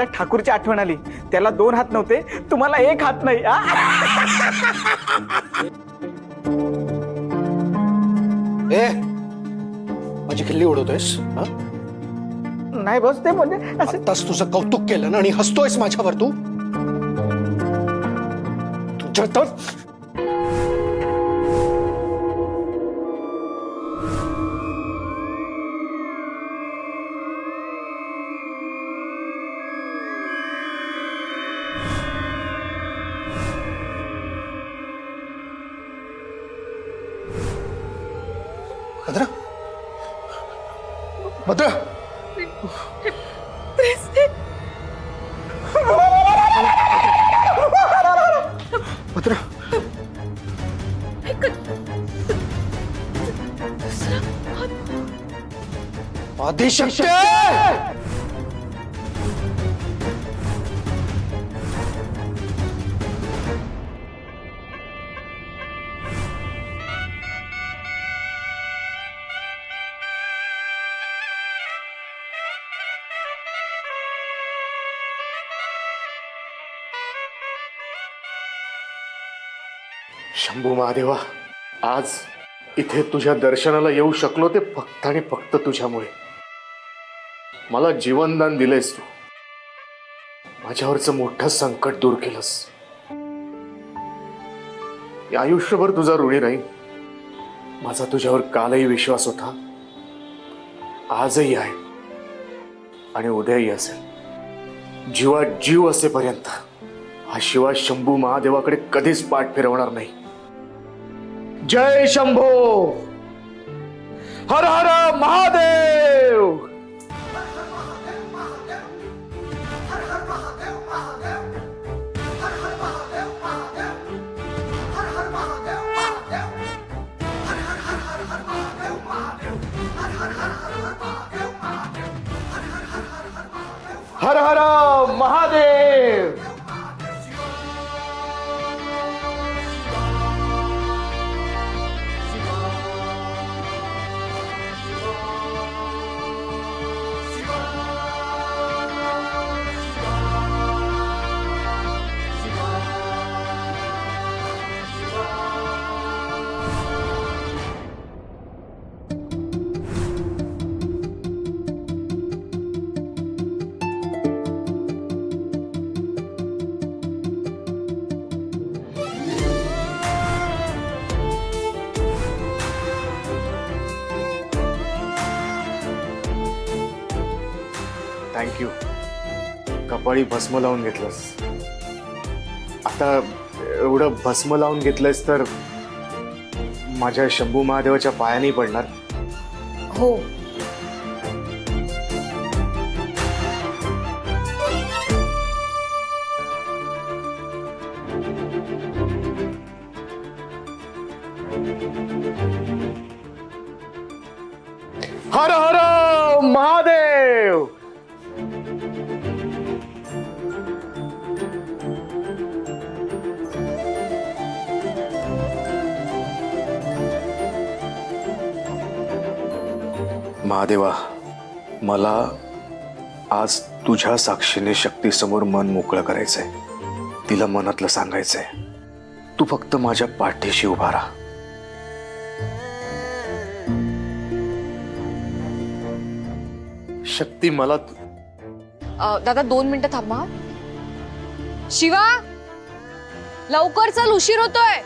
त्या ठाकूरची आठवण आली. त्याला 2 हात नव्हते, तुम्हाला 1 हात नाही. ए माझी खिल्ली उडवतोयस? नाही बस ते म्हणजे असं. आत्ताच तुझं कौतुक केलं ना आणि हसतोयस माझ्यावर तू. तुझ्या तर भद्रा भद्रा भद्रा आदिशक्ती शंभू महादेवा, आज इथे तुझ्या दर्शनाला येऊ शकलो ते फक्त आणि फक्त तुझ्यामुळे. मला जीवनदान दिलेस तू. माझ्यावरचं मोठं संकट दूर केलंस. या आयुष्यभर तुझा ऋणी राहीन. माझा तुझ्यावर कालही विश्वास होता, आजही आहे आणि उद्याही असेल. जीवात जीव असेपर्यंत हा शिवा शंभू महादेवाकडे कधीच पाठ फिरवणार नाही. जय शंभो. हर हर महादेव. हर हर महादेव. थँक्यू. कपाळी भस्म लावून घेतलंस. आता एवढं भस्म लावून घेतलंस तर माझ्या शंभू महादेवाच्या पायानी पडणार. हो. हर हर महादेव. महादेवा, मला आज तुझ्या साक्षीने शक्तीसमोर मन मोकळं करायचंय. तिला मनातलं सांगायचंय. तू फक्त माझ्या पाठीशी उभा राहा. शक्ती, मला दादा 2 मिनिटं थांबा. शिवा लवकर चल, उशीर होतोय.